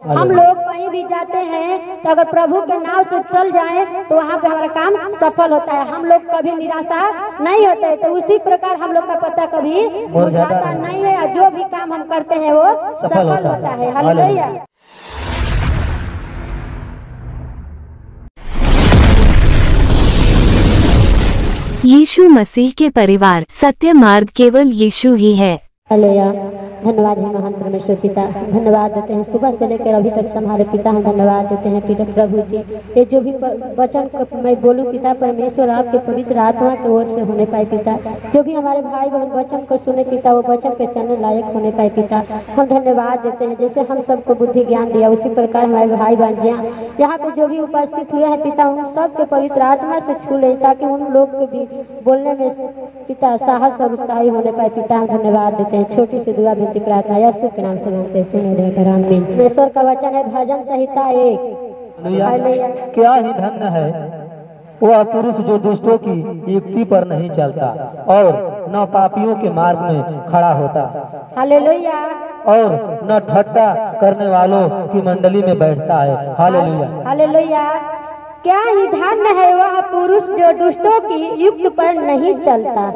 हम लोग कहीं भी जाते हैं तो अगर प्रभु के नाम से चल जाएं तो वहाँ पे हमारा काम सफल होता है। हम लोग कभी निराशा नहीं होते, तो उसी प्रकार हम लोग का पता कभी मुरझाता नहीं है। जो भी काम हम करते हैं वो सफल होता है। हालेलुया। यीशु मसीह के परिवार, सत्य मार्ग केवल यीशु ही है। हालेलुया। धन्यवाद है महान परमेश्वर पिता, धन्यवाद देते हैं सुबह से लेकर अभी तक हमारे पिता हम धन्यवाद देते हैं पिता प्रभु जी। ये जो भी वचन मैं बोलूं पिता परमेश्वर आपके पवित्र आत्मा की ओर से होने पाए पिता। जो भी हमारे भाई बहन वचन को सुने पिता वो वचन पे चलने लायक होने पाए पिता। हम धन्यवाद देते हैं जैसे हम सबको बुद्धि ज्ञान दिया उसी प्रकार हमारे भाई बहन यहाँ पे जो भी उपस्थित हुए हैं पिता उन सबके पवित्र आत्मा से छू ले ताकि उन लोग को भी बोलने में पिता साहस और उत्साही होने पाए पिता। हम धन्यवाद देते हैं। छोटी सी दुआ प्रार्थना यीशु के नाम से मांगते हैं, सुन देकर आमीन। परमेश्वर का वचन है भजन संहिता 1। क्या ही धन्य है वह पुरुष जो दुष्टों की युक्ति पर नहीं चलता और न पापियों के मार्ग में खड़ा होता, हालेलुया, और न ठट्टा करने वालों की मंडली में बैठता है। Hallelujah, hallelujah. क्या ही धन्य है वह पुरुष जो दुष्टों की युक्ति पर नहीं चलता।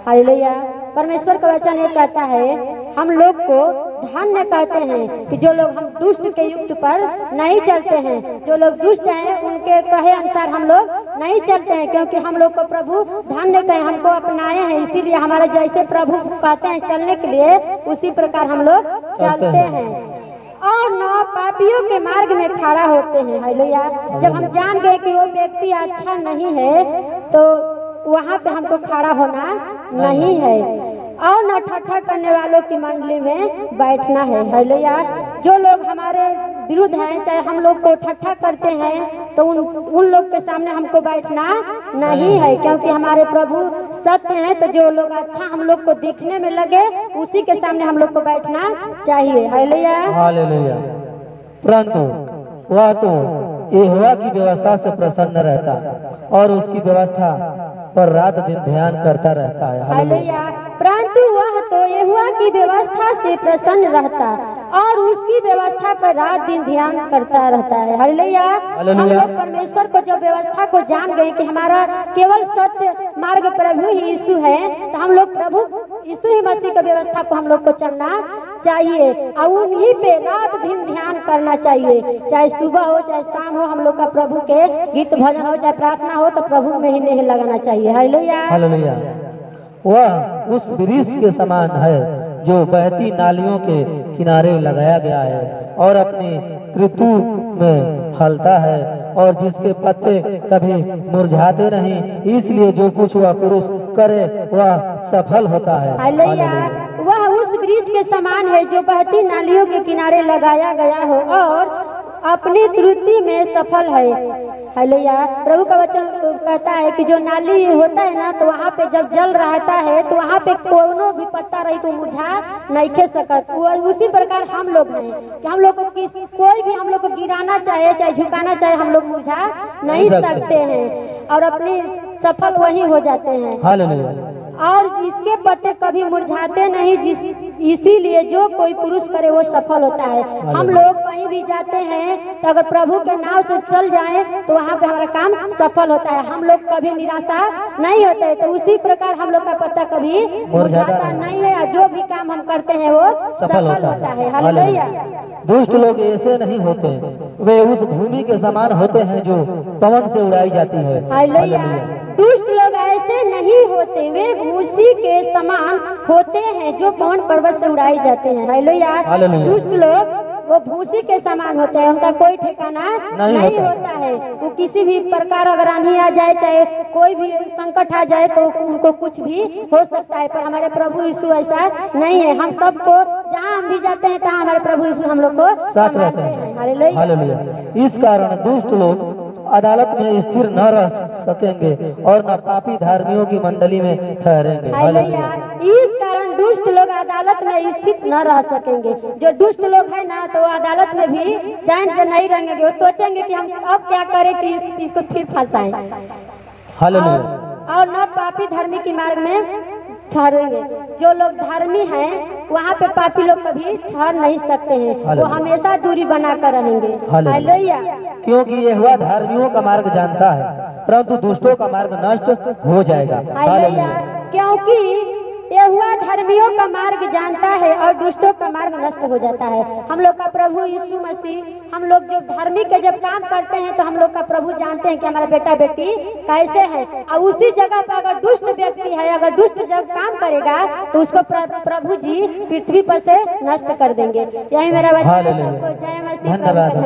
हालेलुया। परमेश्वर का वचन ये कहता है हम लोग को धन्य कहते हैं कि जो लोग हम दुष्ट के युक्त पर नहीं चलते हैं। जो लोग दुष्ट हैं उनके कहे अनुसार हम लोग नहीं चलते हैं, क्योंकि हम लोग को प्रभु धन्य कहे हमको अपनाए हैं। इसीलिए हमारे जैसे प्रभु कहते हैं चलने के लिए उसी प्रकार हम लोग चलते हैं और न पापियों के मार्ग में खड़ा होते हैं। हालेलुया। जब हम जान गए कि वो व्यक्ति अच्छा नहीं है तो वहाँ पे हमको खड़ा होना नहीं है और न ठट्ठा करने वालों की मंडली में बैठना है। हालेलुया। जो लोग हमारे विरुद्ध हैं चाहे हम लोग को ठट्ठा करते हैं तो उन लोग के सामने हमको बैठना नहीं है, क्योंकि हमारे प्रभु सत्य हैं। तो जो लोग अच्छा हम लोग को दिखने में लगे उसी के सामने हम लोग को बैठना चाहिए। Hallelujah, hallelujah. परंतु वह तो यहोवा की व्यवस्था से प्रसन्न रहता और उसकी व्यवस्था पर रात दिन ध्यान करता रहता है। हालेलुया। परंतु वह तो यहोवा की व्यवस्था से प्रसन्न रहता और उसकी व्यवस्था पर रात दिन ध्यान करता रहता है। हालेलुया। हम लोग परमेश्वर को जो व्यवस्था को जान गए कि हमारा केवल सत्य मार्ग प्रभु ही यीशु है, तो हम लोग प्रभु यीशु ही मसीह की व्यवस्था को हम लोग को चलना चाहिए और उन्हीं पे रात दिन ध्यान करना चाहिए। चाहे सुबह हो चाहे शाम हो हम लोग का प्रभु के गीत भजन हो चाहे प्रार्थना हो तो प्रभु में ही नहीं लगाना चाहिए। Hallelujah, hallelujah. वह उस वृक्ष के समान है जो बहती नालियों के किनारे लगाया गया है और अपनी ऋतु में फलता है और जिसके पत्ते कभी मुरझाते नहीं। इसलिए जो कुछ वह पुरुष करे वह सफल होता है। हालेलुया। वह उस वृक्ष के समान है जो बहती नालियों के किनारे लगाया गया हो और अपनी त्रुटि में सफल है। हालेलुया। प्रभु का वचन कहता है कि जो नाली होता है ना तो वहाँ पे जब जल रहता है तो वहाँ पे कोनो भी पत्ता रही तो मुरझा नहीं खे सकत। उसी प्रकार हम लोग हैं कि हम लोग को कोई भी हम लोग को गिराना चाहे चाहे झुकाना चाहे हम लोग मुरझा नहीं सकते हैं और अपने सफल वही हो जाते हैं। हालेलुया। और इसके पत्ते कभी मुरझाते नहीं। इसीलिए जो कोई पुरुष करे वो सफल होता है। हम लोग कहीं भी जाते हैं तो अगर प्रभु के नाम से चल जाएं तो वहाँ पे हमारा काम सफल होता है। हम लोग कभी निराशा नहीं होते, तो उसी प्रकार हम लोग का पत्ता कभी मुरझाता नहीं है। जो भी काम हम करते हैं वो सफल होता है। हालेलुया। दुष्ट लोग ऐसे नहीं होते, वे उस भूमि के समान होते हैं जो पवन से उड़ाई जाती है। हालेलुया। दुष्ट लोग ऐसे नहीं होते, वे भूसी के समान होते हैं जो पवन पर्वत से उड़ाई जाते हैं। हालेलुया। दुष्ट लोग वो भूसी के समान होते हैं, उनका कोई ठिकाना नहीं होता है। वो किसी भी प्रकार अगर आंधी आ जाए चाहे कोई भी संकट आ जाए तो उनको कुछ भी हो सकता है, पर हमारे प्रभु यीशु ऐसा नहीं है। हम सबको जहाँ हम भी जाते हैं तहाँ हमारे प्रभु यीशु हम लोग को साथ रहते हैं। हालेलुया। इस कारण दुष्ट लोग अदालत में स्थिर न रह सकेंगे और न पापी धार्मियों की मंडली में ठहरेंगे। हालेलुया। इस कारण दुष्ट लोग अदालत में स्थित न रह सकेंगे। जो दुष्ट लोग हैं ना तो अदालत में भी चैन से नहीं रहेंगे। वो सोचेंगे कि हम अब क्या करें कि इसको फिर फंसाएं। हालेलुया। और न पापी धर्मी की मार्ग में ठहरेंगे। जो लोग धर्मी हैं वहाँ पे पापी लोग कभी ठहर नहीं सकते हैं, वो हमेशा दूरी बनाकर रहेंगे। हालेलुया। क्योंकि यहोवा धार्मियों का मार्ग जानता है, परंतु दुष्टों का मार्ग नष्ट हो जाएगा। हालेलुया। क्योंकि यहोवा धर्मियों का मार्ग जानता है और दुष्टों का मार्ग नष्ट हो जाता है। हम लोग का प्रभु यीशु मसीह, हम लोग जो धार्मिक के जब काम करते हैं तो हम लोग का प्रभु जानते हैं कि हमारा बेटा बेटी कैसे है, और उसी जगह पर अगर दुष्ट व्यक्ति है, अगर दुष्ट जब काम करेगा तो उसको प्रभु जी पृथ्वी पर से नष्ट कर देंगे। यही मेरा वचन है। जय मसीह। धन्यवाद।